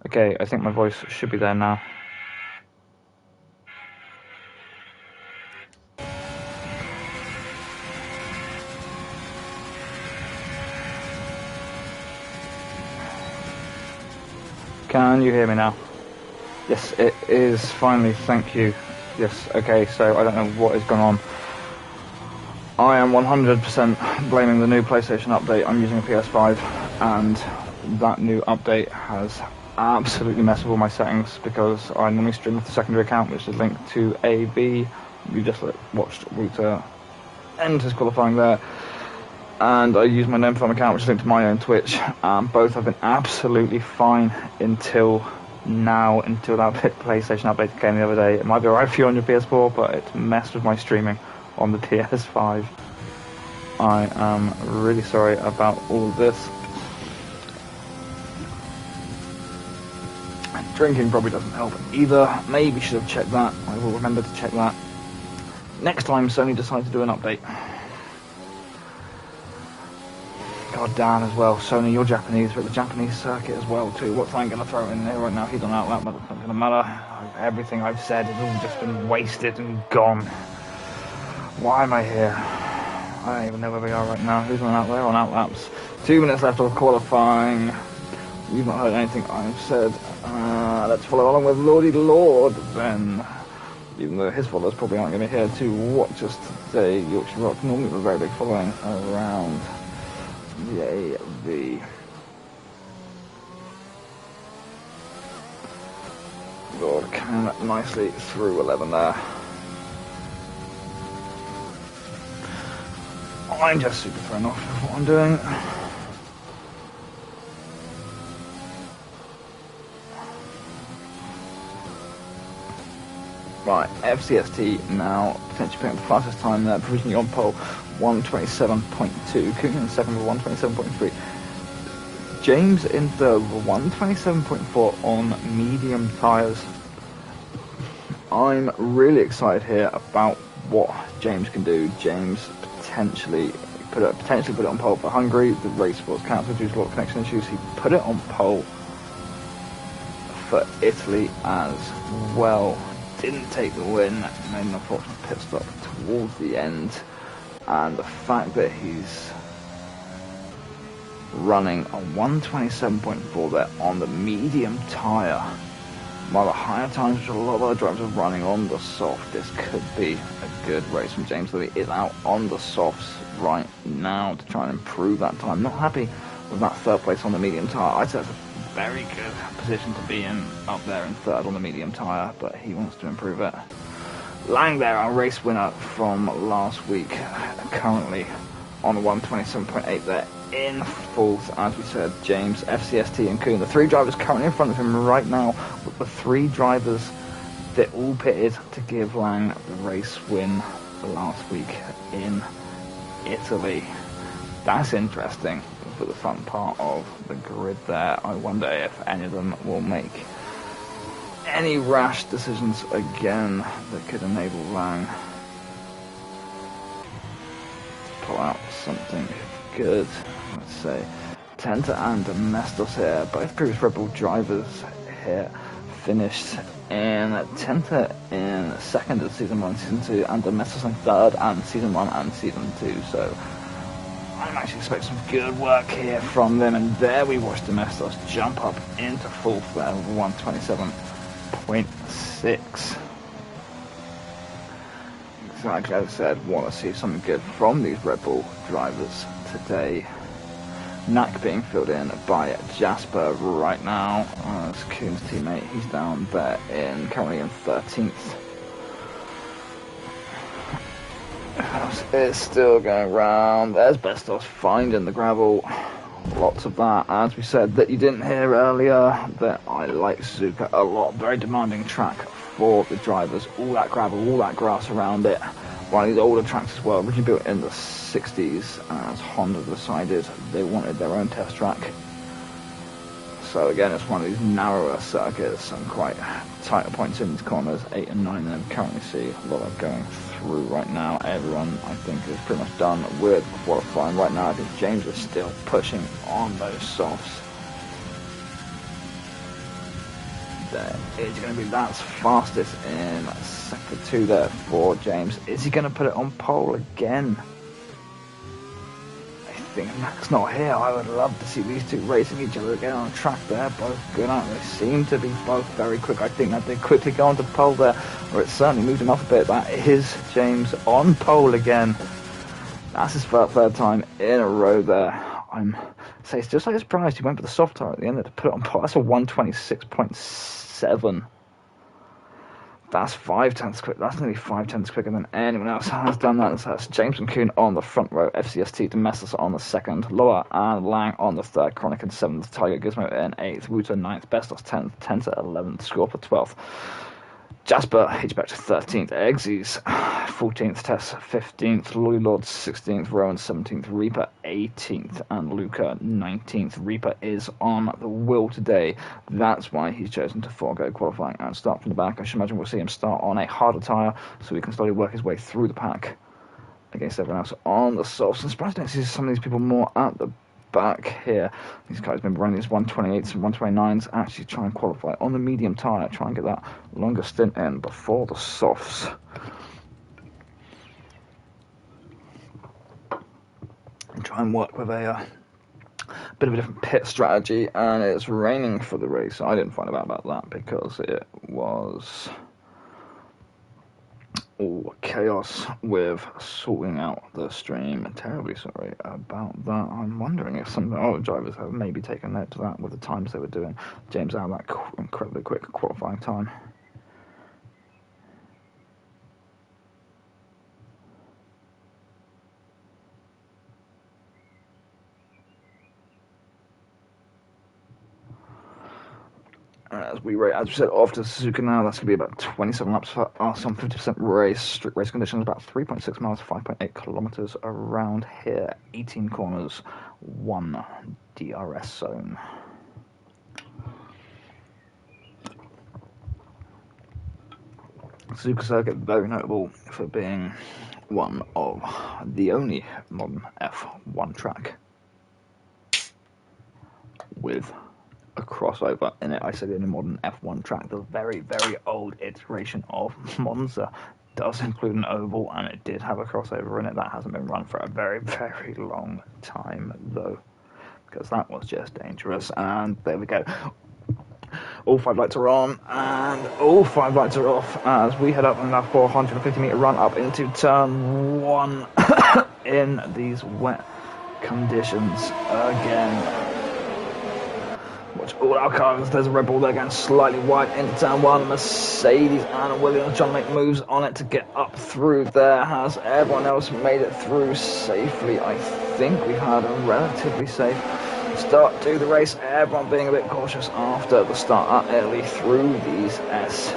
Okay, I think my voice should be there now. Can you hear me now? Yes, it is finally, thank you. Yes, okay, so I don't know what is going on. I am 100% blaming the new PlayStation update. I'm using a PS5, and that new update has absolutely messed with all my settings, because I normally stream with the secondary account, which is linked to AV. You just watched Router end his qualifying there. And I use my TheGnomeFarmer account, which is linked to my own Twitch. Both have been absolutely fine until now, until that PlayStation update came the other day. It might be alright for you on your PS4, but it's messed with my streaming on the PS5. I am really sorry about all of this. Drinking probably doesn't help either. Maybe should have checked that. I will remember to check that next time Sony decides to do an update. God damn, as well, Sony, you're Japanese, but the Japanese circuit as well too. What's I going to throw in there right now? He's on outlet, but it's not going to matter. Everything I've said has all just been wasted and gone. Why am I here? I don't even know where we are right now. Who's on outlet? On outlaps. 2 minutes left of qualifying. You've not heard anything I've said. Let's follow along with LordyLord then. Even though his followers probably aren't going to hear to watch us today. YorkshireRock normally have a very big following around the AV. Lord came nicely through 11 there. I'm just super thrown off with what I'm doing. Right, FCST now potentially picking up the fastest time there, provisionally on pole 127.2, Coogan in second with 127.3. James in third with 127.4 on medium tyres. I'm really excited here about what James can do. James potentially put it on pole for Hungary. The race was cancelled due to a lot of connection issues. He put it on pole for Italy as well. Didn't take the win, made an unfortunate pit stop towards the end, and the fact that he's running a 127.4 there on the medium tyre, while the higher times, which a lot of other drivers are running on the soft, this could be a good race from James. So he is out on the softs right now to try and improve that time. Not happy with that third place on the medium tyre. I'd say that's a very good position to be in, up there in third on the medium tyre, but he wants to improve it. Lang there, our race winner from last week, currently on 127.8 there in fourth, as we said. James, FCST and Kuhn, the three drivers currently in front of him right now, with the three drivers that all pitted to give Lang the race win last week in Italy. That's interesting for the front part of the grid there. I wonder if any of them will make any rash decisions again that could enable Lang to pull out something good. Let's say Tenta and Domestos here, both previous Red Bull drivers here, finished in Tenta in second of season 1 and season 2, and Domestos in third and season 1 and season 2. So I'm actually expecting some good work here from them, and there we watch Domestos jump up into fourth there with 127.6. Exactly as I said, want to see something good from these Red Bull drivers today. Knack being filled in by Jasper right now as Kuhn's teammate. He's down there currently in 13th. It's still going round. There's Bestos finding the gravel. Lots of that. As we said, that you didn't hear earlier, that I like Suzuka a lot. Very demanding track for the drivers. All that gravel, all that grass around it. One of these older tracks as well, originally built in the 60s, as Honda decided they wanted their own test track. So again, it's one of these narrower circuits and quite tighter points in these corners, 8 and 9, and we currently see a lot of going through right now. Everyone, I think, is pretty much done with qualifying right now. I think James is still pushing on those softs. there. Is he going to be that's fastest in sector 2 there for James? Is he going to put it on pole again? I think Mac's not here. I would love to see these two racing each other again on the track there. Both good out. They seem to be both very quick. I think that they quickly go onto pole there, or it certainly moved him off a bit. That is James on pole again. That's his third time in a row there. I'm say it's just like surprised he went for the soft tire at the end there to put it on pole. That's a 126.7. That's 5/10 quick. That's nearly 5/10 quicker than anyone else has done that. So that's James and Kuhn on the front row, FCST Domestos on the second, Loa and Lang on the third, Kronik in 7th, Tiger Gizmo in 8th, Wouter 9th, Bestos 10th, Tenta 11th, Skorpa 12th. Jasper, hbecht 13th, Xz 14th, Tess 15th, LordyLord 16th, Rowan 17th, Reaper 18th, and Luca 19th. Reaper is on the wheel today. That's why he's chosen to forego qualifying and start from the back. I should imagine we'll see him start on a harder tyre so he can slowly work his way through the pack against everyone else on the softs. I'm surprised I don't see some of these people more at the back here. These guys have been running these 128s and 129s, actually try and qualify on the medium tyre, try and get that longer stint in before the softs. And try and work with a bit of a different pit strategy, and it's raining for the race. I didn't find out about that because it was all chaos with sorting out the stream. Terribly sorry about that. I'm wondering if some of the other drivers have maybe taken note of that with the times they were doing. James out that incredibly quick qualifying time. As we said, off to Suzuka now, that's going to be about 27 laps for us on 50% race. Strict race conditions, about 3.6 miles, 5.8 kilometers around here. 18 corners, 1 DRS zone. Suzuka circuit, very notable for being one of the only modern F1 track with a crossover in it. I said in a modern F1 track. The very, very old iteration of Monza does include an oval, and it did have a crossover in it. That hasn't been run for a very, very long time, though, because that was just dangerous. And there we go. All 5 lights are on, and all 5 lights are off as we head up on that 450-meter run up into turn 1 in these wet conditions again. Watch all our cars. There's a Red Bull there going slightly wide into turn 1. Mercedes and Williams trying to make moves on it to get up through there. Has everyone else made it through safely? I think we've had a relatively safe start to the race. Everyone being a bit cautious after the start early through these S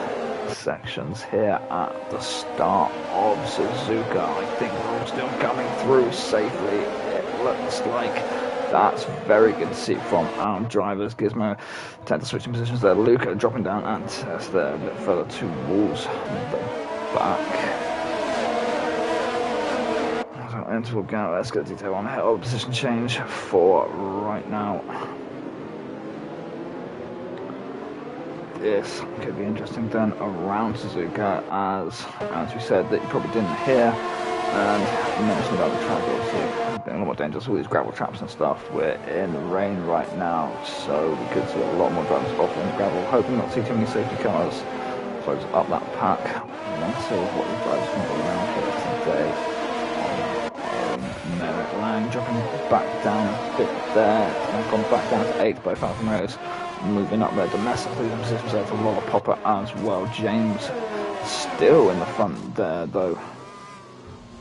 sections here at the start of Suzuka. I think we're all still coming through safely. It looks like that's very good to see from our drivers. Gizmo tend to switching positions there. Luca dropping down and Tess there a bit further towards the back. Interval gap. Let's get detail on hell position change for right now. This could be interesting then around Suzuka, as we said that you probably didn't hear, and you mentioned about the track obviously being a lot more dangerous. All these gravel traps and stuff. We're in the rain right now, so we could see a lot more drivers off on gravel. Hoping not to see too many safety cars close up that pack. Let's see what the drivers can go around here today. Lang dropping back down a bit there. It's gone back down to 8th by Falcon Rose. Moving up there domestically, the positions there for lollopuppa as well. James still in the front there though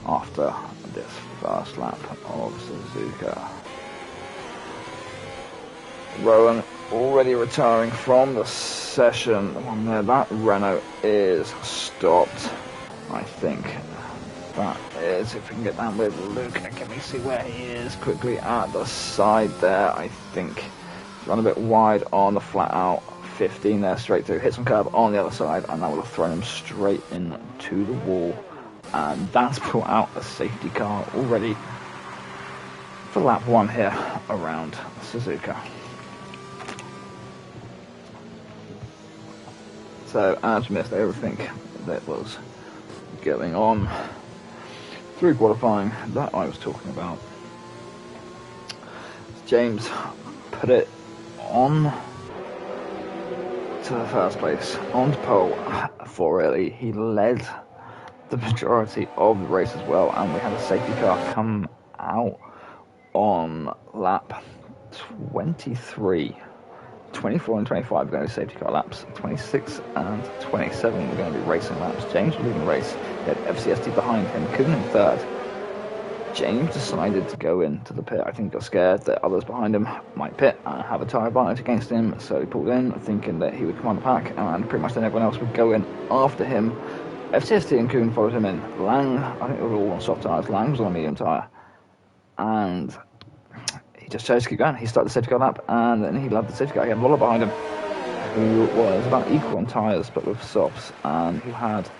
after this first lap of Suzuka. Rowan already retiring from the session. The one there, that Renault is stopped, I think. That is, if we can get down with Luca, can we see where he is quickly at the side there? I think run a bit wide on the flat out 15 there, straight through, hit some curb on the other side, and that will have thrown him straight into the wall. And that's brought out a safety car already for lap 1 here around Suzuka. So Aj missed everything that was going on through qualifying that I was talking about. James put it on to the first place, on to pole for Ellie. He led the majority of the race as well, and we had a safety car come out on lap 23. 24 and 25 are going to be safety car laps. 26 and 27 are going to be racing laps. James was leading the race. He had FCST behind him, Kuhn in third. James decided to go into the pit. I think he got scared that others behind him might pit and have a tyre advantage against him, so he pulled in, thinking that he would command the pack, and pretty much then everyone else would go in after him. FCST and Kuhn followed him in. Lang, I think they were all on soft tyres. Lang was on a medium tyre. And he just chose to keep going. He started the safety car lap, and then he led the safety car. He had Lola behind him, who was about equal on tyres, but with softs, and who had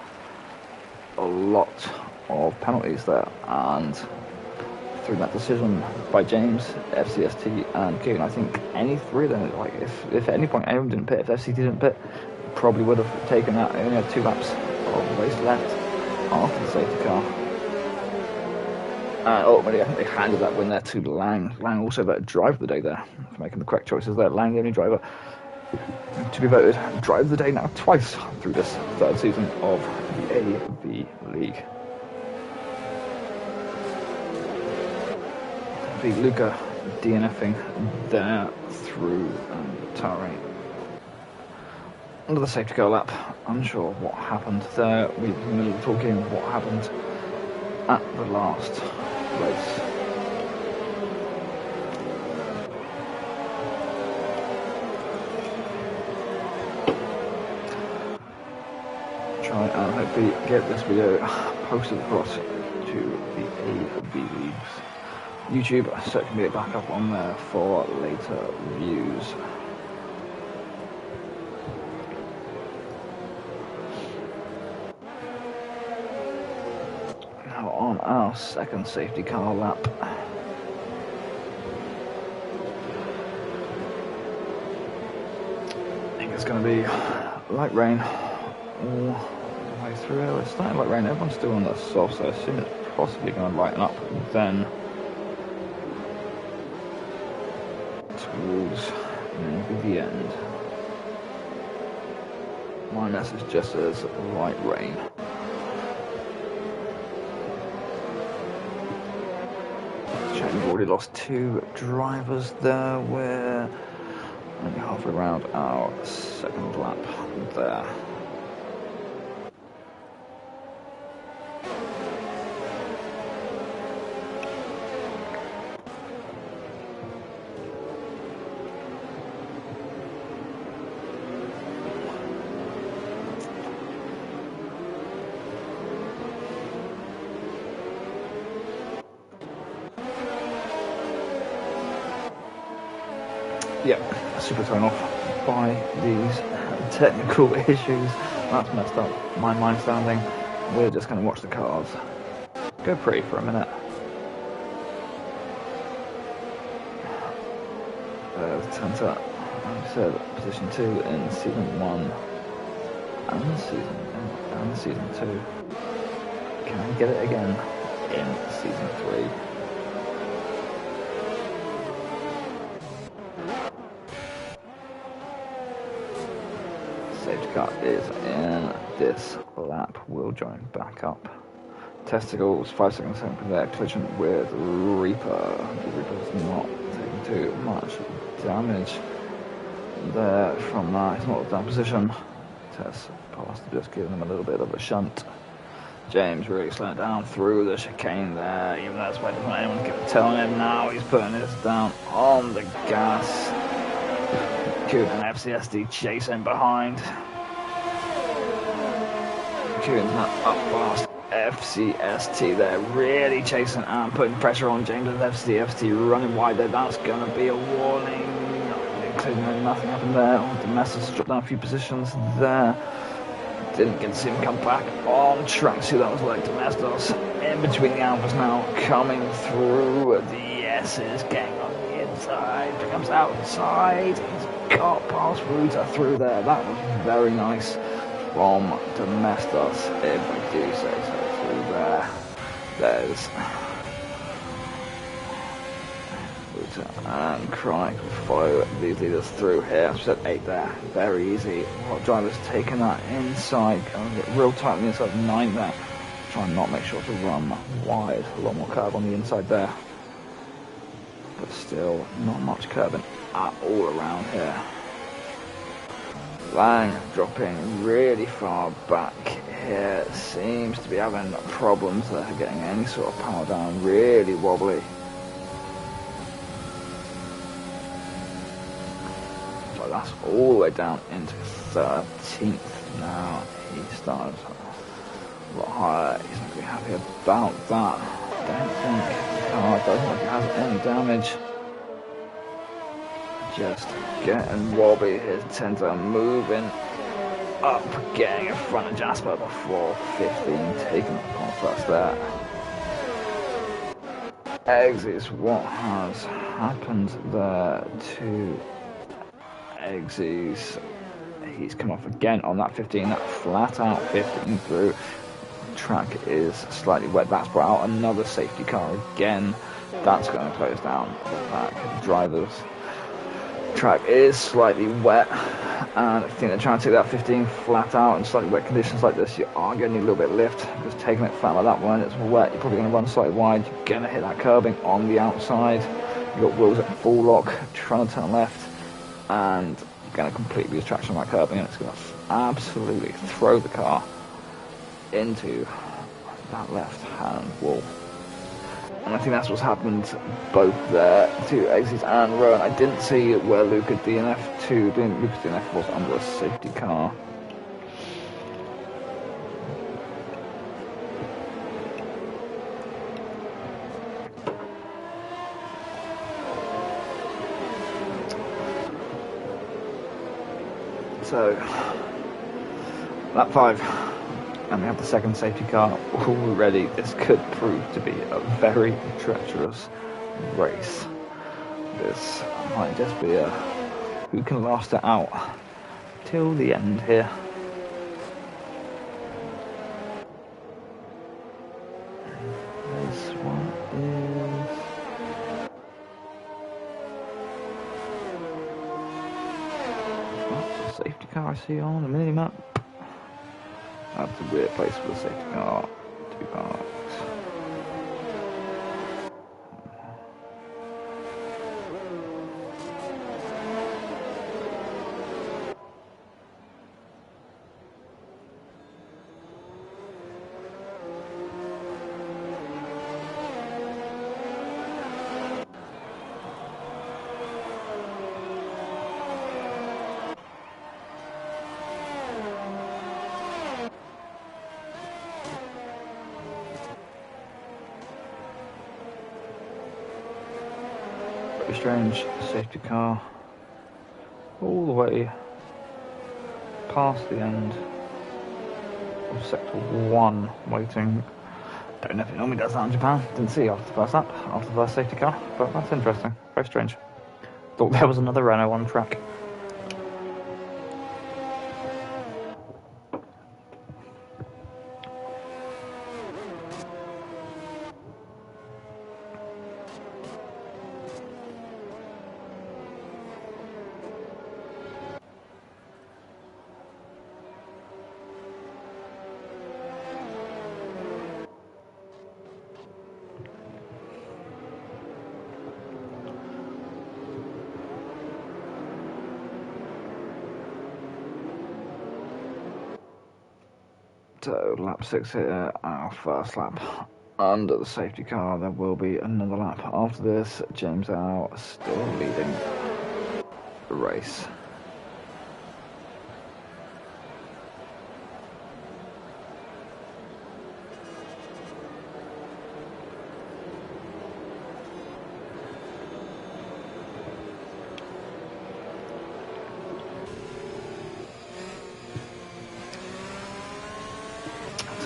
a lot of penalties there. And through that decision by James, FCST, and Kuhn, I think any three of them, like if at any point anyone didn't pit, if FCST didn't pit, probably would have taken that. They only had 2 laps of the race left after the safety car. Ultimately, I think they handed that win there to Lang. Lang also voted driver of the day there, for making the correct choices there. Lang, the only driver to be voted driver of the day now twice through this third season of the AV League. The Luca DNFing there through Tari. Under the safety car lap, unsure what happened there. We were in the middle of talking what happened at the last race. Try and hopefully get this video posted across to the AV League's YouTube, so it can be a backup on there for later views. Now on our second safety car lap. I think it's going to be light rain all the way through. It's starting light rain, everyone's still on the soft, so I assume it's possibly going to lighten up then towards maybe the end. My message just says light rain. We've already lost 2 drivers there. We're only halfway around our second lap there. Yeah, super thrown off by these technical issues. That's messed up my mind standing. We're just going to watch the cars go pretty for a minute. Turns out, like I said, position 2 in season 1 and season 2. Can I get it again in season 3? Safety car is in this lap. We'll join back up. Testicles, 5 seconds there. Collision with Reaper. The Reaper's not taking too much damage there from that. He's not in that position. Tess past, just giving him a little bit of a shunt. James really slowing down through the chicane there. Even though it's waiting for anyone to tell him now, he's putting this down on the gas. Kuhn and FCST chasing behind. Kuhn's not up fast. FCST there really chasing and putting pressure on James and FCST running wide there. That's going to be a warning. Including nothing happened there. Domestos dropped down a few positions there. Didn't get to see him come back on track. See, that was like Domestos in between the Alphas now, coming through. The S's getting on the inside, becomes outside. He's got past Ruta through there. That was very nice. from Domestos, if I do say so, through there. There's Wouter and Kronik follow these leaders through here. I've said 8 there, very easy. What driver's taking that inside, going to get real tight on the inside, 9 there. Try and not make sure to run wide, a lot more curve on the inside there. But still, not much curbing at all around here. Lang dropping really far back here, seems to be having problems there, getting any sort of power down, really wobbly. So that's all the way down into 13th now. He started a lot higher, he's not going to be happy about that. I don't think the car doesn't look like it has any damage. Just getting wobbly, his Tenta moving up, getting in front of Jasper before 15, taking the corner first there. Eggs is what has happened there to Eggs. He's come off again on that 15, that flat out 15 through. Track is slightly wet, that's brought out another safety car again. That's going to close down the back drivers. Track is slightly wet, and I think they're trying to take that 15 flat out in slightly wet conditions like this. You are going to need a little bit of lift, because taking it flat like that one, it's wet, you're probably going to run slightly wide, you're going to hit that curbing on the outside. You've got wheels at full lock, trying to turn left, and you're going to completely lose traction on that curbing, and it's going to absolutely throw the car into that left-hand wall. And I think that's what's happened both there to Xz and Rowan. I didn't see where Lucas DNF was under a safety car. So, lap 5. And we have the second safety car already. This could prove to be a very treacherous race. This might just be a who can last it out till the end here. This one is that's a safety car I see on the mini map. That's a weird place for the safety car to be parked. Strange safety car all the way past the end of sector 1 waiting. Don't know if it normally does that in Japan, didn't see after the first lap, after the first safety car, but that's interesting, very strange. Thought there was another Renault on track. So lap 6 here, our first lap under the safety car. There will be another lap after this. James Al still leading the race.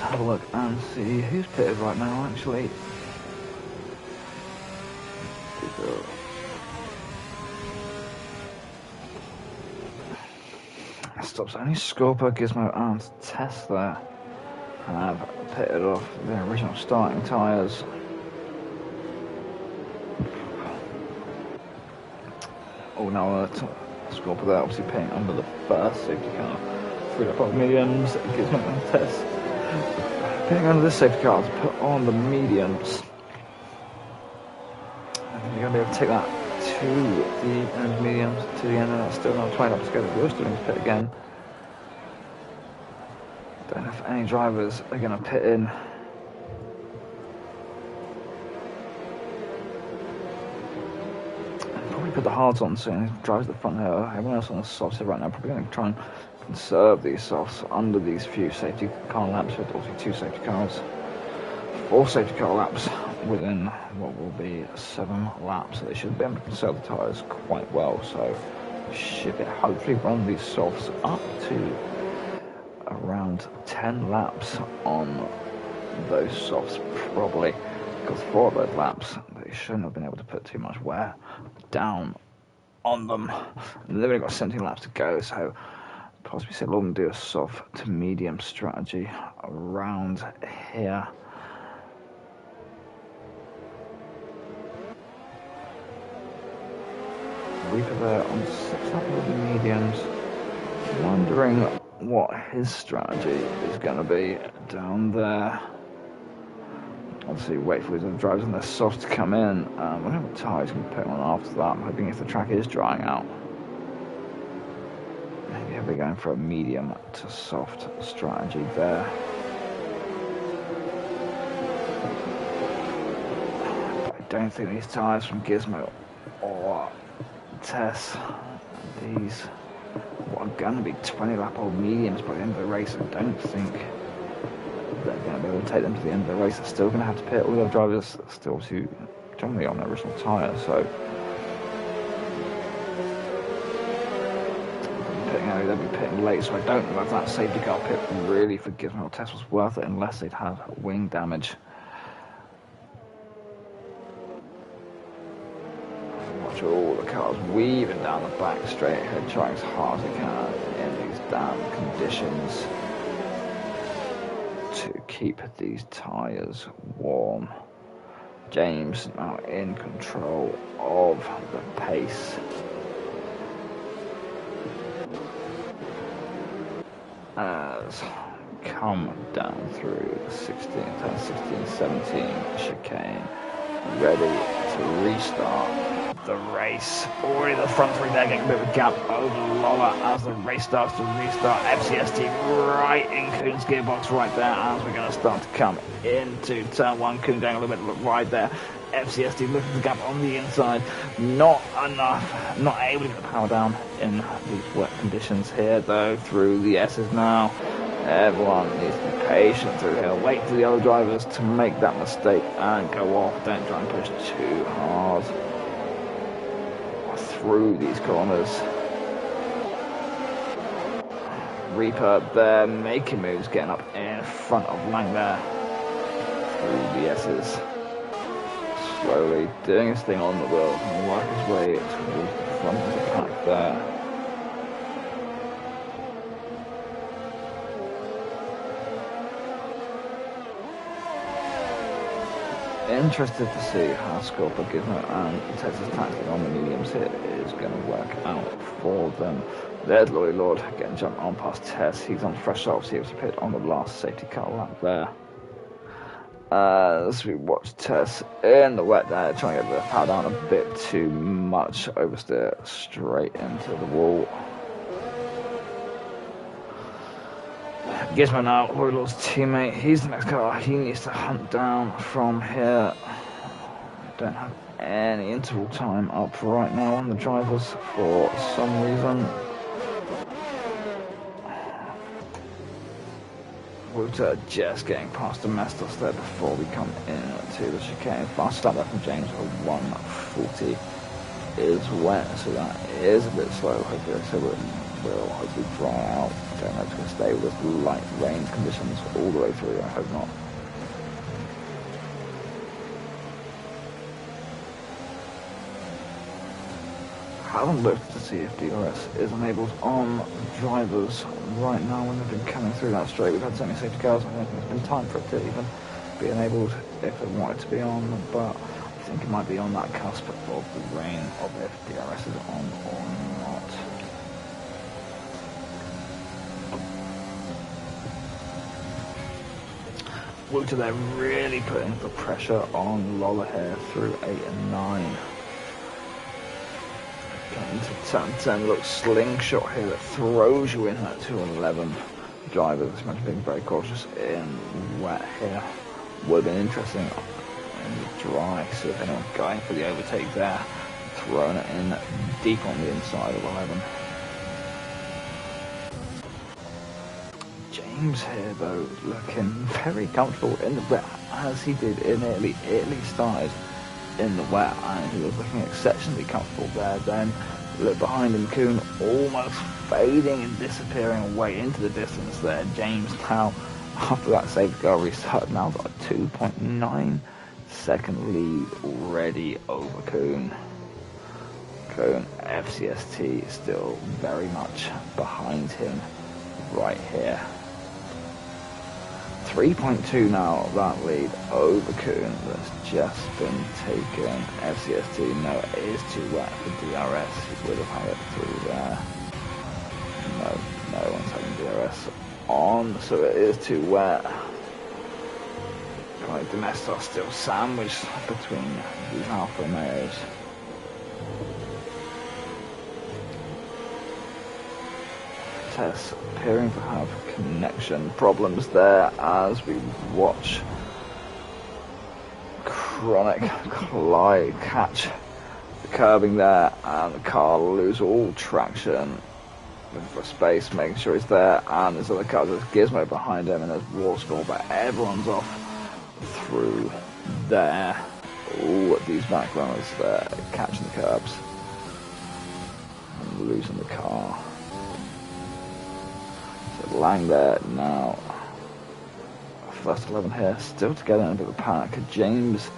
Have a look and see who's pitted right now, actually. stops. Only Skorpa, Gizmo and Tess there have pitted off their original starting tyres. Oh, now Skorpa there obviously pitting under the first safety car. 3 lap on mediums, Gizmo and Tess pitting under this safety car to put on the mediums. I think you're going to be able to take that to the end mediums, to the end, and that's still another 20 laps to go. We're still going to pit again. Don't know if any drivers are going to pit in. I'll probably put the hards on soon. Drives the front here. Everyone else on the softs right now probably going to try and conserve these softs under these few safety car laps, with obviously 2 safety cars, 4 safety car laps within what will be 7 laps. So they should be able to conserve the tyres quite well. So should it hopefully run these softs up to around 10 laps on those softs, probably, because 4 of those laps they shouldn't have been able to put too much wear down on them. And they've only got 17 laps to go, so possibly say we'll do a soft to medium strategy around here. Reaper there on 6 lap of the mediums, wondering what his strategy is going to be down there. Obviously wait for the drivers on their soft to come in. Whatever tyres can put on after that. I'm hoping if the track is drying out, maybe I'll be going for a medium to soft strategy there. But I don't think these tyres from Gizmo or Tess, these are going to be 20 lap old mediums by the end of the race. I don't think they're going to be able to take them to the end of the race. They're still going to have to pit. All the other drivers are still generally on their original tyre, so they'll be pitting late. So I don't know if that safety car pit really for Gizmo or Tess was worth it unless they'd had wing damage. All the cars weaving down the back straight ahead, trying as hard as they can in these damn conditions to keep these tyres warm. James now in control of the pace. As come down through the 16-17 chicane, ready to restart the race. Already the front 3 there getting a bit of a gap over Lola as the race starts to restart. FCST right in Kuhn's gearbox right there as we're going to start to come into turn 1. Kuhn down a little bit right there. FCST looking for the gap on the inside. Not enough. Not able to get the power down in these wet conditions here though through the S's now. Everyone needs to be patient through here. Wait for the other drivers to make that mistake and go off. Don't try and push too hard through these corners. Reaper there making moves, getting up in front of Lang there through the S's. Slowly doing his thing on the wheel and work his way towards the front of the pack there. Interested to see how Skorpa, Gizmo and Texas tactic on the mediums here is going to work out for them. There's LollyLord getting jumped on past Tess. He's on fresh off, so he was pit on the last safety car lap there. As we watch Tess in the wet there, trying to get the power down a bit too much, oversteer straight into the wall. Gizmo now, LollyLord's teammate, he's the next car, he needs to hunt down from here. Don't have any interval time up right now on the drivers for some reason. Wouter just getting past the Mestos there before we come into the chicane. Fast lap there from James for 140 is wet, so that is a bit slow. Hopefully, so will hopefully dry out. I don't know if it's going to stay with this light rain conditions all the way through. I hope not. haven't looked to see if DRS is enabled on drivers right now when they've been coming through that straight. We've had so many safety cars, I don't think it's been time for it to even be enabled if it wanted to be on, but I think it might be on that cusp of the reign of if DRS is on or not. Wouter there really putting the pressure on Lolla here through 8 and 9. Getting to turn 10, look, slingshot here that throws you in that 211 driver. This man being very cautious in wet here. Would have been interesting in the dry, so if anyone going for the overtake there, throwing it in deep on the inside of 11. James here though, looking very comfortable in the wet, as he did in Italy. Italy started in the wet and he was looking exceptionally comfortable there. Then look behind him, Kuhn almost fading and disappearing away into the distance there. James now, after that safety car restart, now got a 2.9 second lead already over Kuhn. Kuhn FCST still very much behind him right here. 3.2 now, that lead over Kuhn that's just been taken. FCST, no, it is too wet for DRS. He would have had it through there. No one's having DRS on, so it is too wet. Like Domestos still sandwiched between these alpha males. Tess appearing to have connection problems there as we watch KRONIKBALISTIKZ catch the curbing there and the car lose all traction. Looking for space, making sure he's there, and there's other cars, there's Gizmo behind him and there's WaR-Skorpa. Everyone's off through there. Ooh, these back runners there, catching the curbs and losing the car. So Lang there now. First 11 here, still together in a bit of a panic. James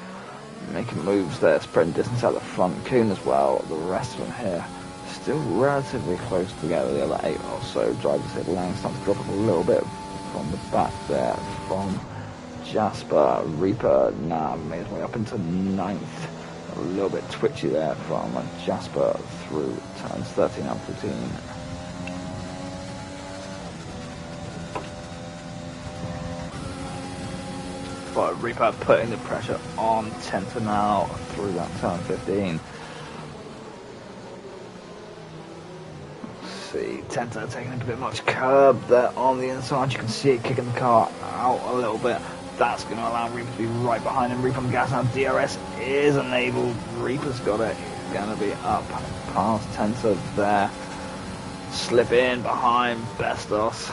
making moves there, spreading distance out the front. Kuhn as well, the rest of them here still relatively close together. The other 8 or so drivers here. Lang starting to drop up a little bit from the back there from Jasper. Reaper now made his way up into 9th. A little bit twitchy there from Jasper through turns 13 and 14. But Reaper putting the pressure on Tenta now through that turn 15. See, Tenta taking a bit much curb there on the inside. You can see it kicking the car out a little bit. That's going to allow Reaper to be right behind him. Reaper on the gas now. DRS is enabled. Reaper's got it. He's going to be up past Tenta there. Slip in behind Bestos.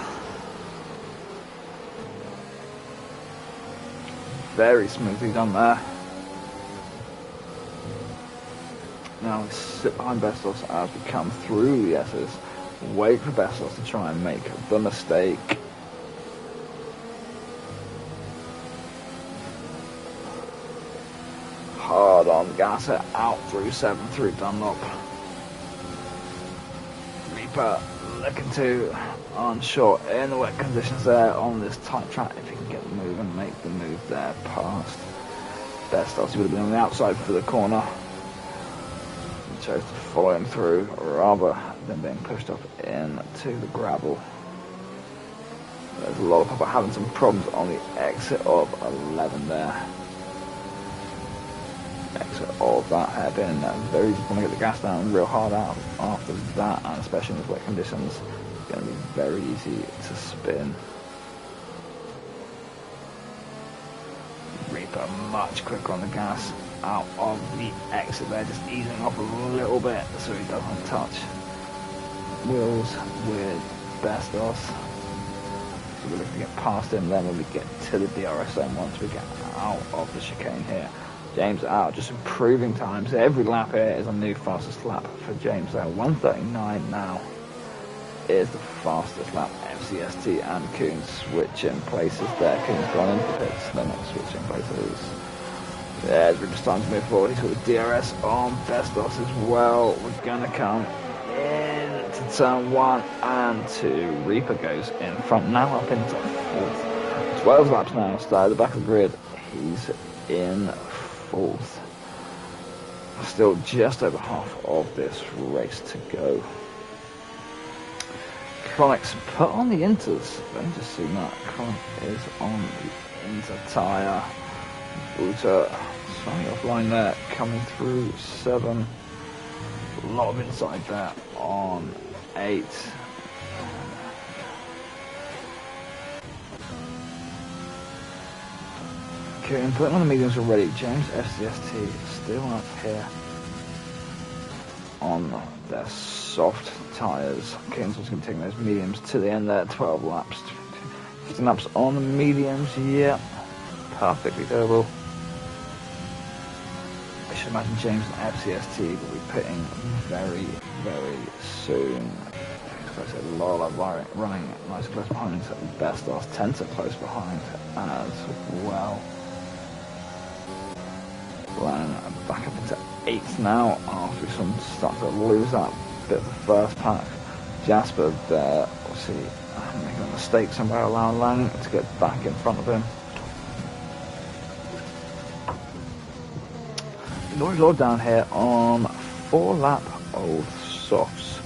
Very smoothly done there. Now we sit behind Bestos as we come through the S's. Wait for Bestos to try and make the mistake. Hard on Gasser, out through 7 through Dunlop. Reaper looking to unsure in the wet conditions there on this tight track. If he can get the move and make the move there past Bestos, he would have been on the outside for the corner. He chose to follow him through rather than being pushed up into the gravel. There's a lollopuppa having some problems on the exit of 11 there. Exit of that hairpin, very easy to get the gas down real hard out after that, and especially in these wet conditions. Going to be very easy to spin. Reaper much quicker on the gas out of the exit there, just easing off a little bit so he doesn't touch wheels with Bestos. So we're looking to get past him then when we get to the DRS zone once we get out of the chicane here. James out, just improving times. Every lap here is a new fastest lap for James there. 1:39 now is the fastest lap. FCST and Kuhn switching places there. Kuhn's gone into pits, they're not switching places. There's Reaper starting to move forward. He's got the DRS on Bestos as well. We're going to come into turn 1 and 2. Reaper goes in front now up into 4th. 12 laps now, started at the back of the grid. He's in 4th. Still just over half of this race to go. Kronik's put on the inters. Let me just see that. Kronik is on the inter tyre. Wouter slightly offline there, coming through 7. A lot of inside there on 8. Okay, I'm putting on the mediums already. James FCST still up here on their soft tyres. Kinsell's going to take those mediums to the end there. 12 laps. 15 laps on the mediums. Yeah, perfectly doable. I should imagine James and FCST will be pitting very, very soon. Like I said, Lola running nice close behind. Bestos Tenta close behind as well. Running back up into 8th now after we start to lose that bit of the first pack. Jasper there, obviously making a mistake somewhere, allowing Lang to get back in front of him. WouterVanDenBoom down here on 4 lap old softs.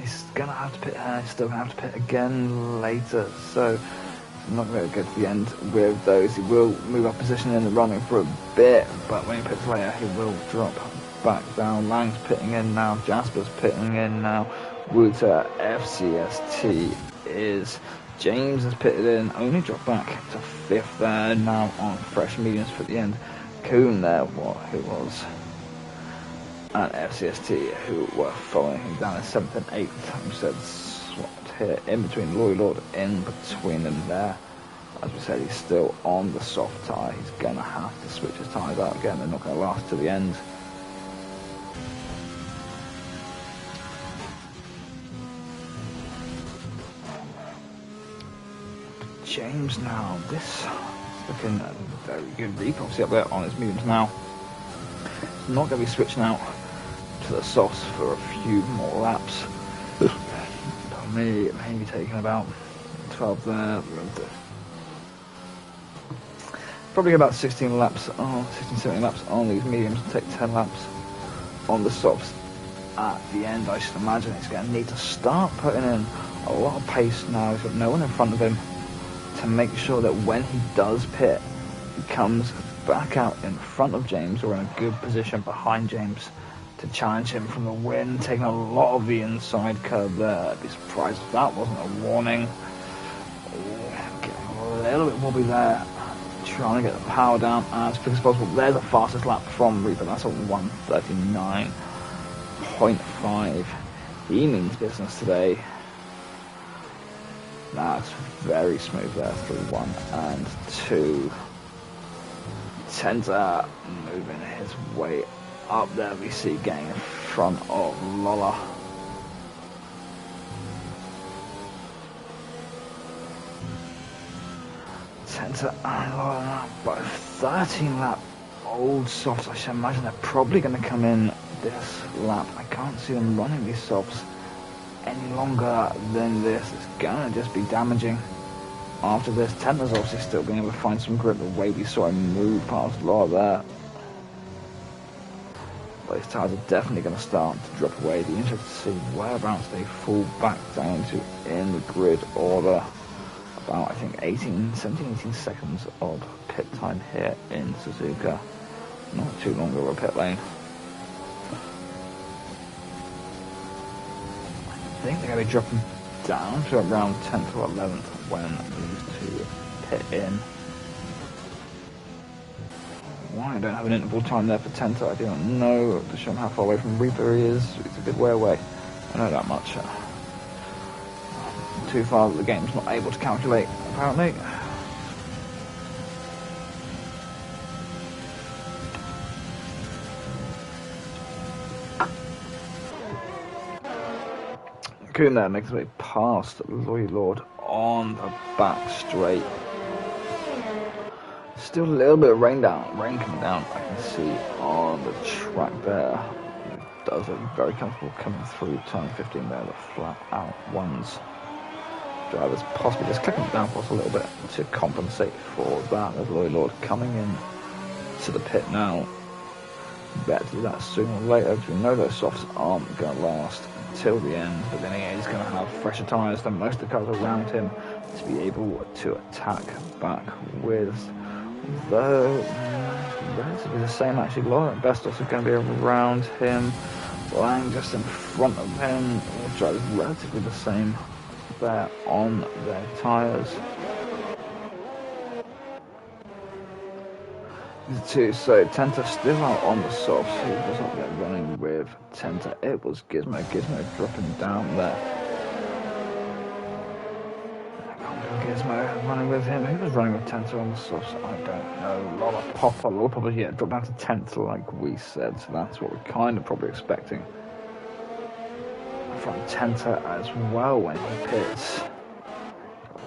He's gonna have to pit here, he's still gonna have to pit again later, so I'm not going to go to the end with those. He will move up position in the running for a bit, but when he pits later, he will drop back down. Lang's pitting in now, Jasper's pitting in now. Wouter FCST is. James has pitted in, only dropped back to 5th there, now on fresh mediums for the end. Kuhn there, who was, and FCST, who were following him down in 7th and 8th. Instead, swapped here in between WouterVanDenBoom, in between them there. As we said, he's still on the soft tyre. He's going to have to switch his tyres out again. They're not going to last to the end. James now, this is looking a very good Reaper, obviously up there on his mediums now. He's not going to be switching out to the softs for a few more laps. Maybe taking about 12 there. Probably about 16 laps, 17 laps on these mediums, take 10 laps on the softs at the end. I should imagine he's going to need to start putting in a lot of pace now. He's got no one in front of him to make sure that when he does pit, he comes back out in front of James or in a good position behind James to challenge him from the win, taking a lot of the inside curve there. I'd be surprised if that wasn't a warning. Getting a little bit wobbly there, trying to get the power down as quick as possible. There's the fastest lap from Reaper, that's a 1:39.5. He means business today. That's very smooth there through 1 and 2. Tenta moving his way up there. We see getting in front of Lola. Tenta and Lola both 13 lap old softs. I should imagine they're probably going to come in this lap. I can't see them running these softs any longer than this. It's going to just be damaging after this. Tenta's obviously still being able to find some grip the way we saw him move past Law there. But his tyres are definitely going to start to drop away. It'd be interesting to see whereabouts they fall back down to in the grid order. About, I think, 17, 18 seconds of pit time here in Suzuka. Not too long over a pit lane. I think they're going to be dropping down to around 10th or 11th when these two pit in. Why I don't have an interval time there for Tenta, I do not know. To show him how far away from Reaper he is, it's a good way away. I know that much. Too far that the game's not able to calculate, apparently. Kuhn there makes his way past WouterVanDenBoom on the back straight. Still a little bit of rain coming down. I can see on the track there. It does look very comfortable coming through turn 15 there, the flat out ones. Drivers possibly just clicking the downforce a little bit to compensate for that. There's OLordyLord coming in to the pit now. Better to do that sooner or later because we know those softs aren't going to last until the end, but then he's going to have fresher tyres than most of the cars around him to be able to attack back with. Though relatively the same actually. Laura Bestos are going to be around him, Lang just in front of him. All drivers relatively the same there on their tyres. The two, so Tenta still out on the softs. Who was up there running with Tenta? It was Gizmo. Gizmo dropping down there. Gizmo running with him. Who was running with Tenta on the softs? I don't know. Lollopuppa, yeah, dropped down to 10th like we said, so that's what we're kind of probably expecting from Tenta as well when he pits.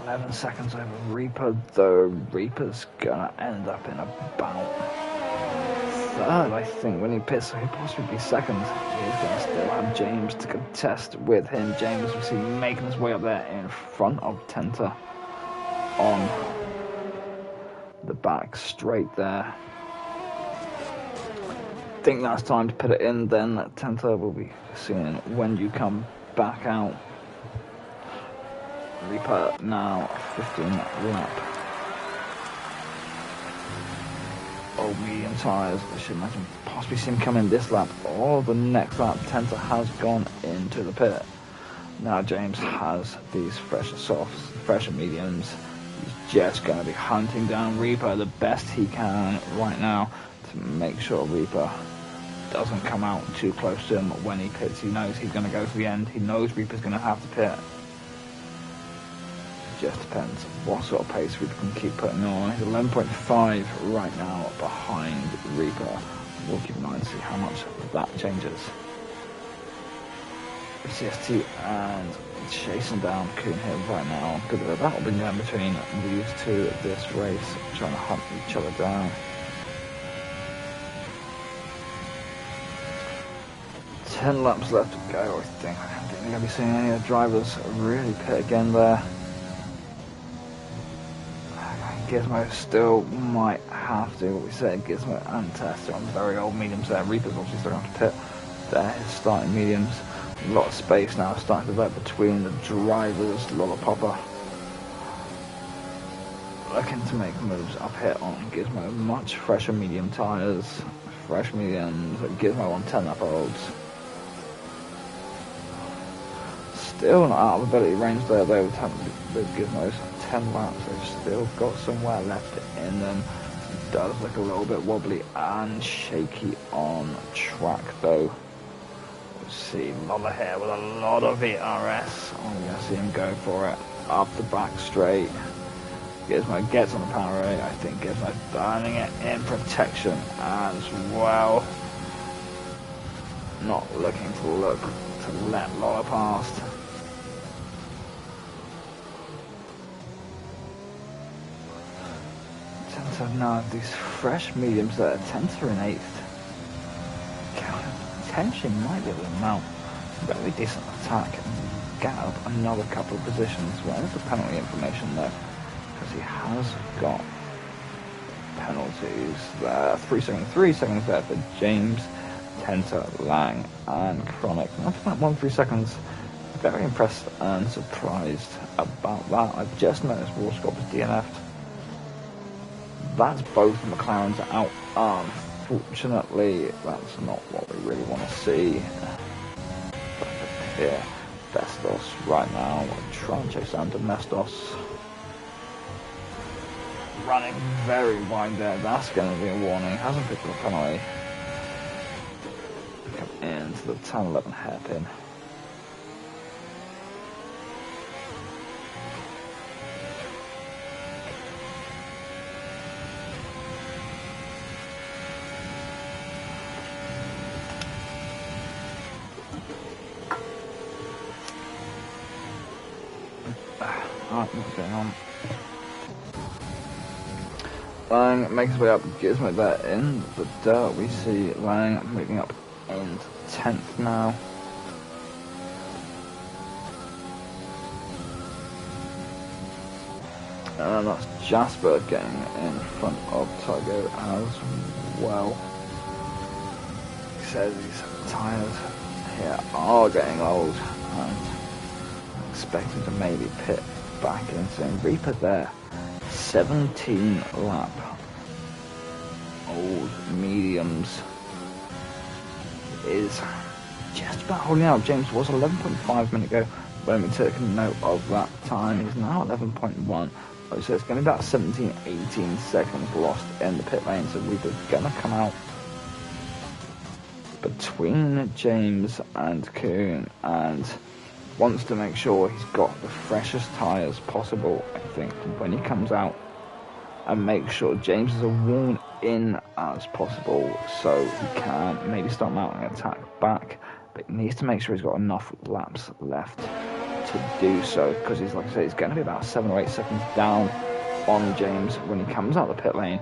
11 seconds over Reaper, though Reaper's gonna end up in about third, I think, when he pits, so he'll possibly be second. He's gonna still have James to contest with him. James, we see, making his way up there in front of Tenta on the back straight there. I think that's time to put it in, then Tenta will be seeing when you come back out. Reaper now 15 lap. Old medium tyres. I should imagine possibly see him coming this lap or the next lap. Tenta has gone into the pit. Now James has these fresher softs, fresher mediums. He's just going to be hunting down Reaper the best he can right now to make sure Reaper doesn't come out too close to him when he pits. He knows he's going to go to the end. He knows Reaper's going to have to pit. Just depends what sort of pace Reaper can keep putting on. He's 11.5 right now behind Reaper. We'll keep an eye and see how much that changes. CST and chasing down Kuhn here right now. Good bit of battle being done between these two this race, trying to hunt each other down. 10 laps left to go, I think. I don't think we're going to be seeing any of the drivers really pit again there. Gizmo still might have to, what we said, Gizmo and Tess are on very old mediums there. Reaper's obviously still going to have to pit. They're his starting mediums. A lot of space now starting to develop between the drivers. Lollopuppa looking to make moves up here on Gizmo. Much fresher medium tyres. Fresh mediums. Gizmo on 10 lap olds. Still not out of ability range there though with Gizmo's 10 laps. They've still got somewhere left in them. It does look a little bit wobbly and shaky on track though. We'll see Lolla here with a lot of VRS. I'm going to see him go for it up the back straight. Gizmo gets on the power rate. I think Gizmo's burning it in protection as well. Not looking to let Lolla past. Tenta now these fresh mediums that are Tenta in 8th. Potentially might be able to mount a very decent attack and get up another couple of positions. Where's the penalty information though? Because he has got penalties there. 3 seconds there for James, Tenta, Lang, and Chronic. After that 1-3 seconds, very impressed and surprised about that. I've just noticed WaR-Skorpa's DNF'd. That's both McLarens out. Unfortunately, that's not what we really want to see. But here, Bestos right now. We'll try and chase down Domestos. Running very wide there. That's going to be a warning. Hasn't picked up a penalty. Come into the 10-11 hairpin. What's going on? Lang makes his way up, Gizmo there in the dirt. We see Lang moving up into 10th now. And that's Jasper getting in front of Tygo as well. He says his tyres here are getting old and expecting to maybe pit back in soon. Reaper there, 17 lap. Old mediums is just about holding out. James was 11.5 minutes ago when we took note of that time. He's now 11.1. So it's going to be about 17, 18 seconds lost in the pit lane. So Reaper's going to come out between James and Coon and wants to make sure he's got the freshest tyres possible, I think, when he comes out, and make sure James is as worn in as possible so he can maybe start mounting an attack back, but he needs to make sure he's got enough laps left to do so, because he's, like I say, he's going to be about 7 or 8 seconds down on James when he comes out the pit lane.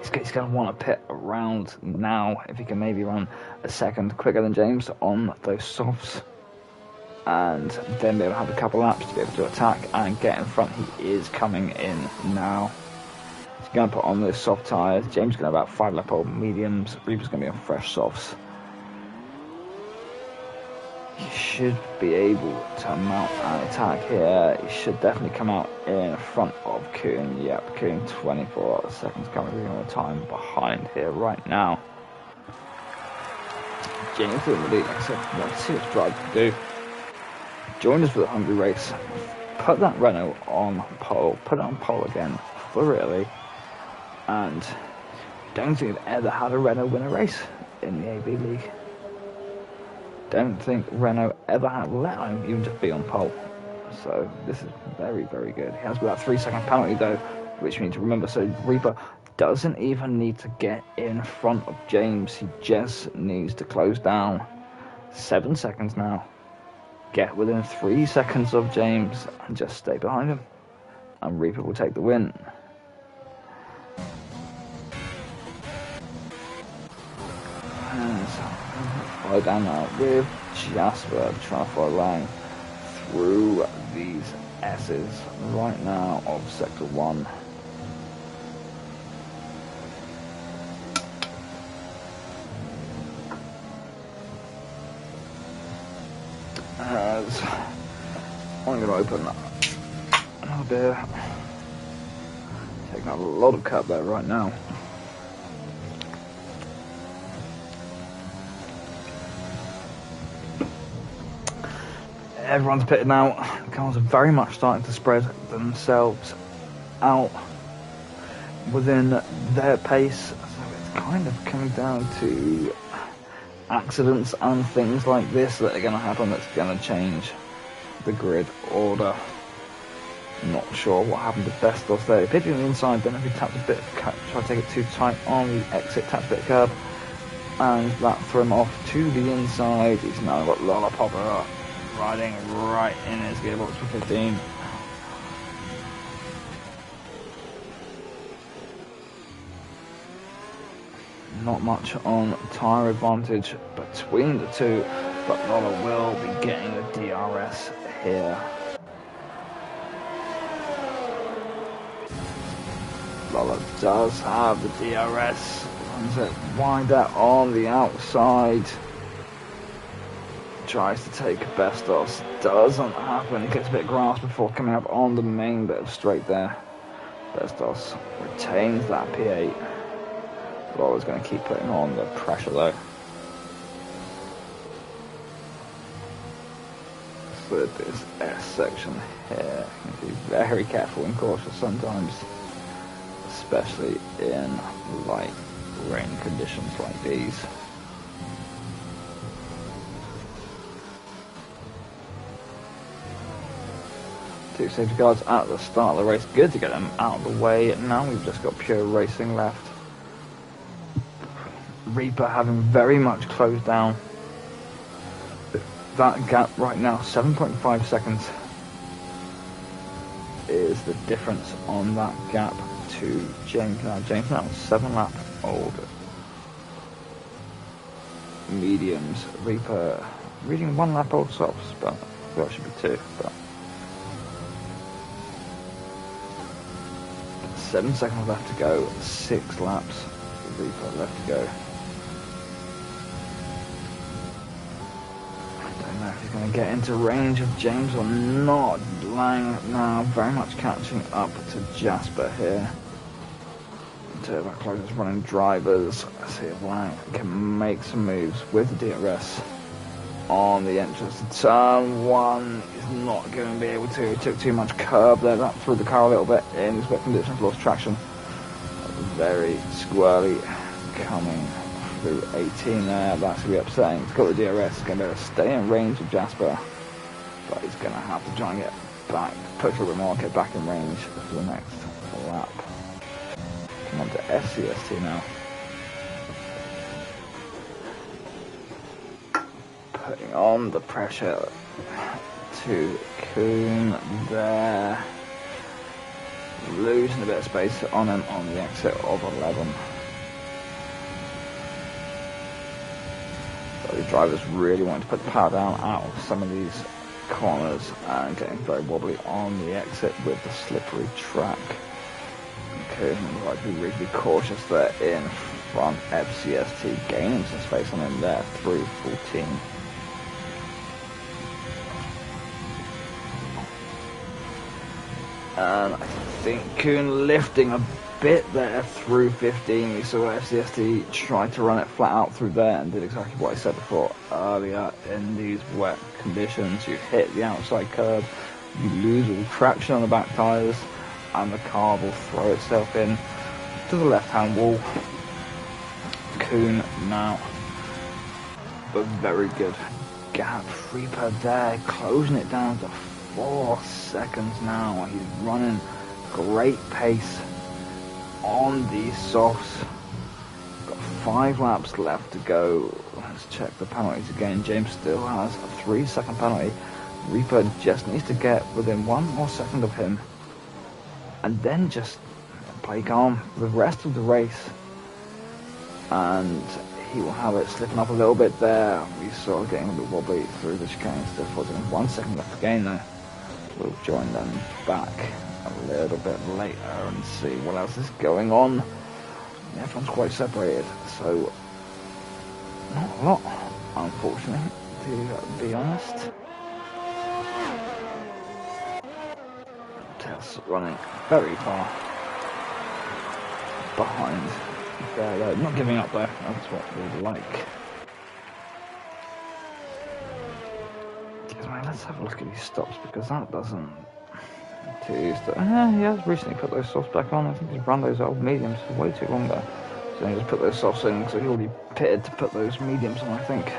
He's going to want to pit around now if he can maybe run a second quicker than James on those softs, and then be able to have a couple laps to be able to attack and get in front. He is coming in now. He's going to put on those soft tyres. James is going to have about 5 lap old mediums. Reaper's going to be on fresh softs. He should be able to mount an attack here. He should definitely come out in front of Coon. Yep, Coon 24 seconds coming on time behind here right now. James in the lead. Like I said, let's see what Drive can do. Join us for the Hungry Race. Put that Renault on pole. Put it on pole again for really. And don't think I've ever had a Renault win a race in the AB League. Don't think Renault ever had, let alone even just be on pole. So this is very, very good. He has about 3 second penalty though, which we need to remember. So Reaper doesn't even need to get in front of James. He just needs to close down. 7 seconds now. Get within 3 seconds of James and just stay behind him. And Reaper will take the win. Follow down now with Jasper trying to follow Lang through these S's right now of Sector 1. As I'm going to open up another beer, taking a lot of cut there right now. Everyone's pitted now. Cars are very much starting to spread themselves out within their pace. So it's kind of coming down to accidents and things like this that are going to happen that's going to change the grid order. Not sure what happened to Bestos there. He pitched on the inside, then he tapped a bit of cut, tried to take it too tight on the exit, tapped a bit of curb, and that threw him off to the inside. He's now got lollopuppa riding right in his gearbox for 15. Not much on tyre advantage between the two, but Lolla will be getting the DRS here. Lolla does have the DRS. Runs it wide out on the outside. Tries to take Bestos, doesn't happen. He gets a bit of grass before coming up on the main bit of straight there. Bestos retains that P8. Lolla's going to keep putting on the pressure though. For this S section here, you have to be very careful and cautious sometimes, especially in light rain conditions like these. Two safety guards at the start of the race. Good to get them out of the way. Now we've just got pure racing left. Reaper having very much closed down that gap right now. 7.5 seconds. is the difference on that gap to James now. James now 7 lap old. Mediums, Reaper reading 1 lap old softs, but well, it should be 2. But 7 seconds left to go, 6 laps. Reaper left to go. I don't know if he's going to get into range of James or not. Lang now very much catching up to Jasper here. Turbo closest running drivers. Let's see if Lang can make some moves with the DRS on the entrance to turn 1. He's not going to be able to. He took too much curb there. That threw the car a little bit in his wet conditions, lost traction. Very squirrely coming through 18 there. That's going to be upsetting. He's got the DRS. He's going to be able to stay in range of Jasper, but he's going to have to try and get back, push a little bit more, get back in range for the next lap. Come on to SCST now. Putting on the pressure to Kuhn there. Losing a bit of space on him on the exit of 11. So the drivers really want to put the power down out of some of these corners and getting very wobbly on the exit with the slippery track. Kuhn would like to be really cautious there in front. FCST gaining some space on him there through 14. And I think Kuhn lifting a bit there through 15. We saw FCST try to run it flat out through there and did exactly what I said before earlier. In these wet conditions, you hit the outside curb, you lose all traction on the back tyres, and the car will throw itself in to the left-hand wall. Kuhn now, but very good gap. Reaper there, closing it down to 4 seconds now. He's running great pace on these softs. Got 5 laps left to go. Let's check the penalties again. James still has a 3-second penalty. Reaper just needs to get within 1 more second of him and then just play calm the rest of the race, and he will have it slipping up a little bit there. We saw it getting a bit wobbly through the chicane. Still 1 second left to gain though. We'll join them back a little bit later and see what else is going on. Everyone's quite separated, so not a lot, unfortunately, to be honest. Tess running very far behind there, not giving up though, that's what we'd like. Let's have a look at these stops, because that doesn't he has recently put those softs back on. I think he's run those old mediums for way too long there, so he just put those softs in, so he already pitted to put those mediums on, I think.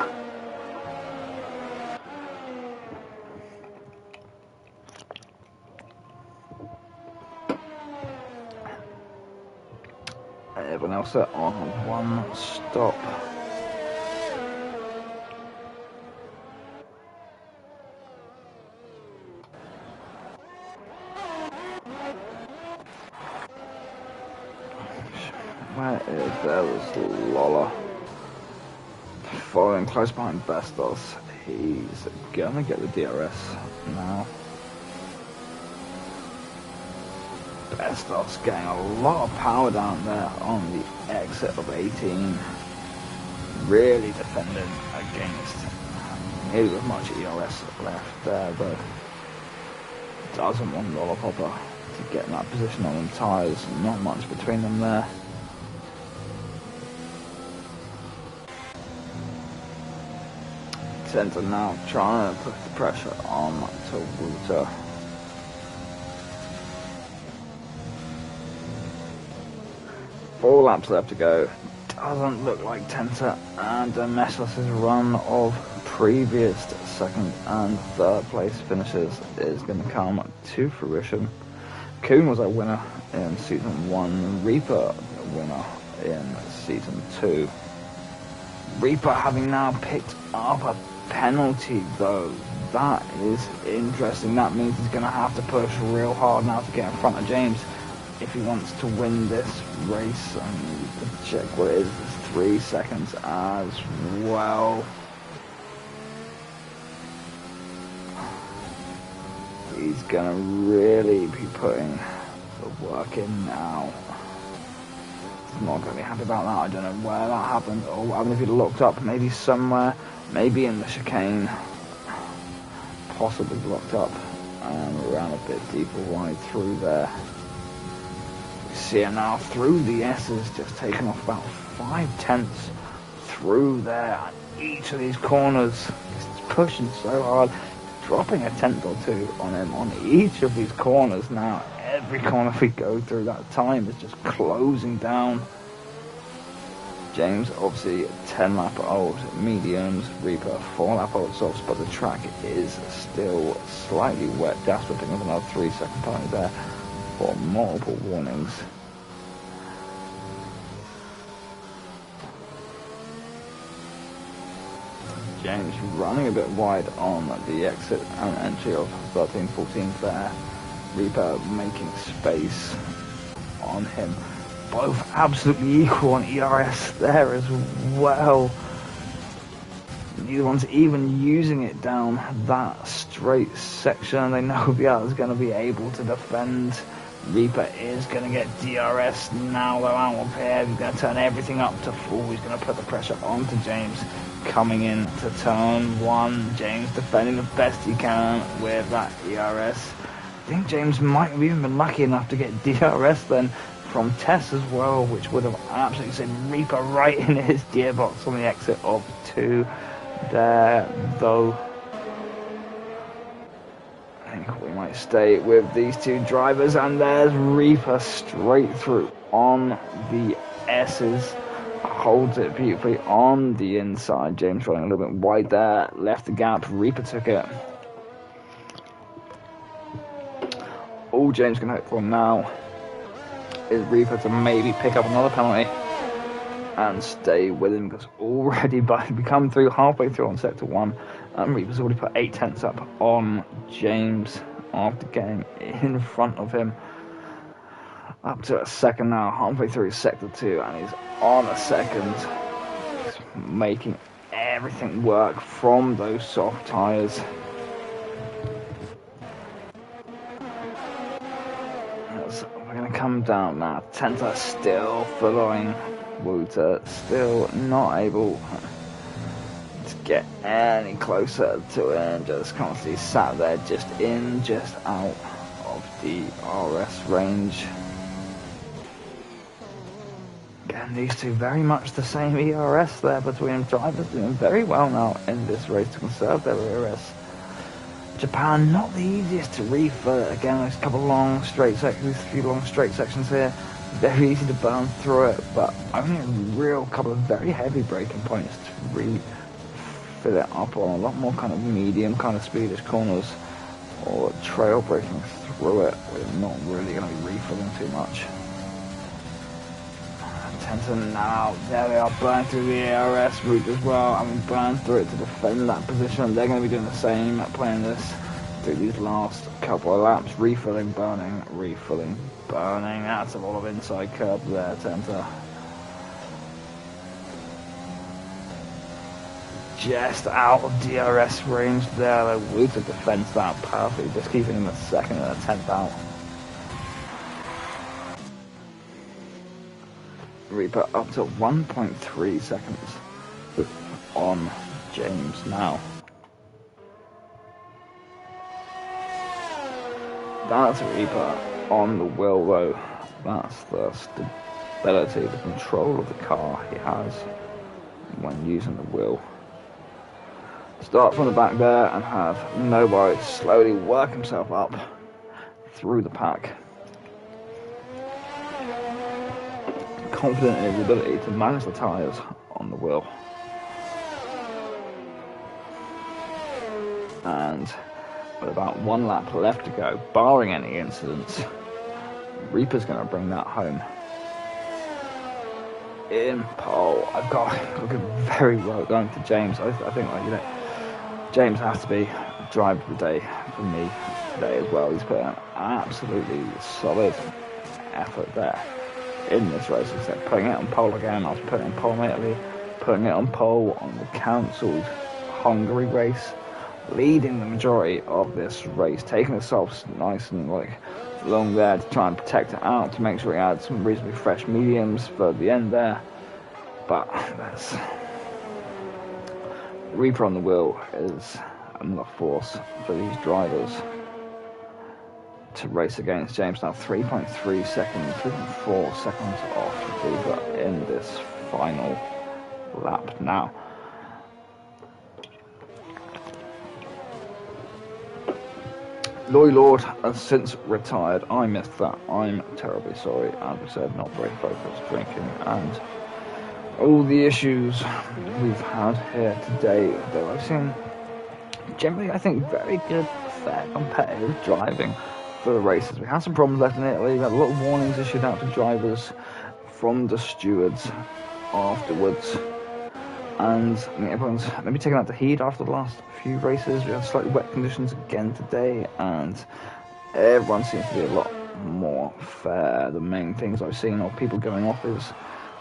Everyone else there on 1 stop. Where is there was Lola following close behind Bestos. He's gonna get the DRS now. Bestos getting a lot of power down there on the exit of 18. Really defending against nearly as much ERS left there, but doesn't want lollopuppa to get in that position on the tyres. Not much between them there. Centre now trying to put the pressure on to Wouter. Four laps left to go. Doesn't look like Tenta and Messless's run of previous second and third place finishes is going to come to fruition. Kuhn was a winner in season 1, Reaper a winner in season 2. Reaper having now picked up a penalty though that is interesting. That means he's going to have to push real hard now to get in front of James if he wants to win this race. And check what it is. It's 3 seconds as well. He's going to really be putting the work in now. He's not going to be happy about that. I don't know where that happened, or what happened if he looked up, maybe somewhere, maybe in the chicane, possibly locked up and ran a bit deeper wide through there. You see him now through the S's, just taking off about 5/10 through there. Each of these corners, he's pushing so hard, dropping a tenth or two on him on each of these corners now. Every corner we go through, that time is just closing down. James, obviously 10 lap old mediums, Reaper 4 lap old softs, but the track is still slightly wet. Jasper picking up another 3 second penalty there for multiple warnings. James running a bit wide on the exit and entry of 13-14 there. Reaper making space on him. Both absolutely equal on ERS there as well. Neither one's even using it down that straight section. They know the other's going to be able to defend. Reaper is going to get DRS now though out of here. He's going to turn everything up to full. He's going to put the pressure onto James coming in to turn 1. James defending the best he can with that ERS. I think James might have even been lucky enough to get DRS then from Tess as well, which would have absolutely sent Reaper right in his gearbox on the exit of 2 there, though. I think we might stay with these two drivers, and there's Reaper straight through on the S's. Holds it beautifully on the inside. James running a little bit wide there, left the gap. Reaper took it. All James can hope for now is Reaper to maybe pick up another penalty and stay with him, because already we come through halfway through on sector 1 and Reaper's already put 8/10 up on James after getting in front of him. Up to a second now, halfway through sector 2, and he's on a second. He's making everything work from those soft tyres. We're going to come down now. Tenta still following Wouter, still not able to get any closer to him. Just constantly sat there, just in, just out of the RS range. Again, these two very much the same ERS there between them. Drivers doing very well now in this race to conserve their ERS. Japan, not the easiest to refill. Again, there's a couple of long straight sections, a few long straight sections here. Very easy to burn through it, but only a real couple of very heavy braking points to refill it up on. A lot more kind of medium, kind of speedish corners, or trail braking through it. We're not really going to be refilling too much. Tenton now, there they are, burn through the ARS route as well. I mean, burn through it to defend that position. They're going to be doing the same, playing this through these last couple of laps. Refilling, burning, refilling, burning. That's a lot of inside curb there, Tenta. Just out of DRS range there. The Wouter defends that perfectly, just keeping him a second and a 10th out. Reaper up to 1.3 seconds on James now. That's Reaper on the wheel though. That's the stability, the control of the car he has when using the wheel. Start from the back there and have nobody slowly work himself up through the pack. Confident in his ability to manage the tyres on the wheel. And with about 1 lap left to go, barring any incidents, Reaper's going to bring that home. In pole, I've got looking very well going to James. I think, like, James has to be driver of the day for me today as well. He's put an absolutely solid effort there in this race. Except putting it on pole again. I was putting it on pole in Italy, putting it on pole on the cancelled Hungary race, leading the majority of this race, taking himself nice and long there to try and protect it out, to make sure he had some reasonably fresh mediums for the end there. But that's Reaper on the wheel is another force for these drivers to race against. James now 3.3 seconds, 3.4 seconds off Reaper in this final lap now. OLordyLord has since retired. I missed that. I'm terribly sorry. As I said, not very focused, drinking, and all the issues we've had here today. Though I've seen generally, I think, very good, fair, competitive driving for the races. We had some problems left in Italy. We had a lot of warnings issued out to drivers from the stewards afterwards. And I mean, everyone's maybe taking out the heat after the last few races. We had slightly wet conditions again today, and everyone seems to be a lot more fair. The main things I've seen of people going off is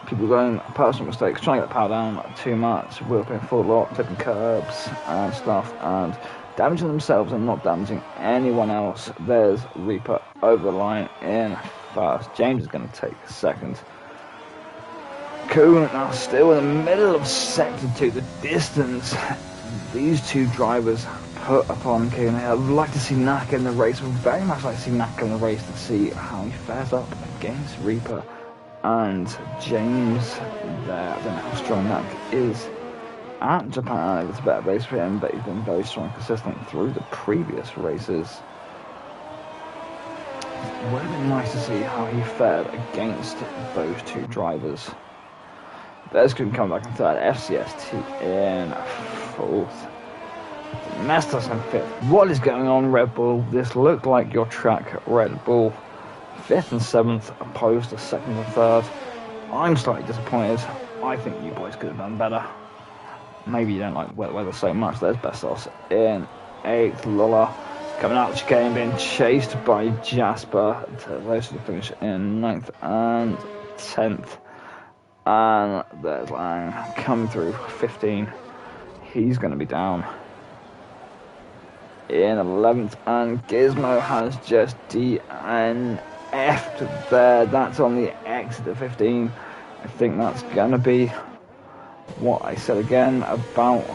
people going personal mistakes, trying to get the power down too much, whipping full lock, taking curbs and stuff, and damaging themselves and not damaging anyone else. There's Reaper over the line in first. James is going to take second. Coon are still in the middle of sector 2. The distance these two drivers put upon Coon. I'd like to see Naka in the race. Would very much like to see Naka in the race to see how he fares up against Reaper and James there. I don't know how strong Naka is at Japan. It's a better race for him, but he's been very strong and consistent through the previous races. It would have been nice to see how he fared against those two drivers. There's Coon coming back in third, FCST in fourth, Masters in fifth. What is going on, Red Bull? This looked like your track, Red Bull. Fifth and seventh opposed to second and third. I'm slightly disappointed. I think you boys could have done better. Maybe you don't like weather so much. There's Bestos in eighth. Lola coming out of the chicane, being chased by Jasper to race to the finish in ninth and 10th. And there's Lang coming through 15. He's going to be down in 11th, and Gizmo has just DNF'd there. That's on the exit of 15. I think that's going to be what I said again about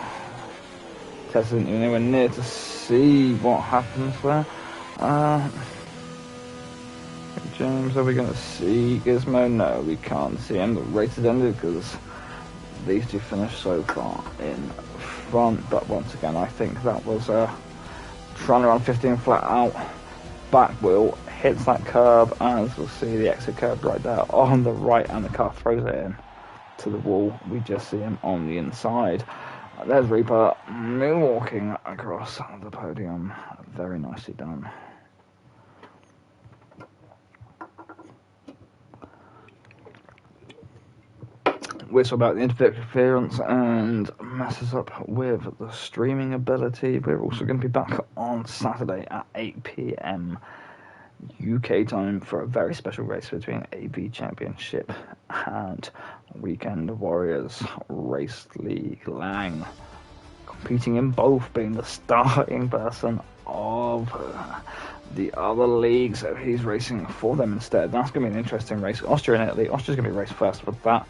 Tessa isn't even anywhere near to see what happens there. James, are we going to see Gizmo? No, we can't see him. The race has ended because these two finished so far in front. But once again, I think that was trying to run 15 flat out. Back wheel hits that curb, as we'll see the exit curb right there on the right, and the car throws it in to the wall. We just see him on the inside. There's Reaper moonwalking across the podium. Very nicely done. Whistle about the interference and messes up with the streaming ability. We're also going to be back on Saturday at 8 PM UK time for a very special race between AV Championship and Weekend Warriors Race League. Lang competing in both, being the starting person of the other league, so he's racing for them instead. That's going to be an interesting race. Austria and Italy. Austria's going to be raced first for that.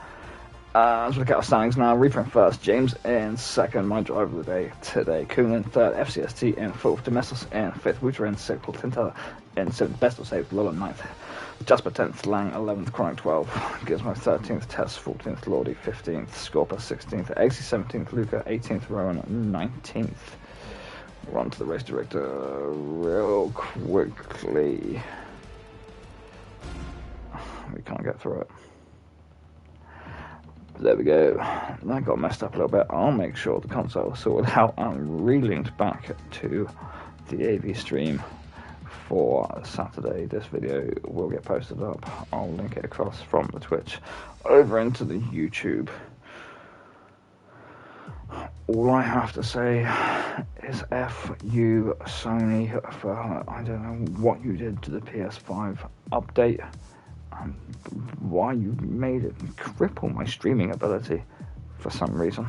Let's look at our standings now. Reaper in first, James in second, my driver of the day today. Coon in third, FCST in fourth, Domestos in fifth, Wouter in sixth, Tinta in seventh, Best of Safe, Lola 9th, Jasper 10th, Lang 11th, Chronic 12th, Gizmo 13th, Tess 14th, Lordy 15th, Skorpa 16th, Xz 17th, Luca 18th, Rowan 19th. We're on to the race director real quickly. We can't get through it. There we go. That got messed up a little bit. I'll make sure the console is sorted out and relinked back to the AV stream for Saturday. This video will get posted up. I'll link it across from the Twitch over into the YouTube. All I have to say Piss F you, Sony, for I don't know what you did to the PS5 update, and why you made it cripple my streaming ability for some reason.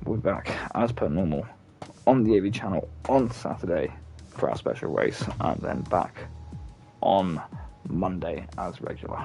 We'll be back as per normal on the AV channel on Saturday for our special race, and then back on Monday as regular.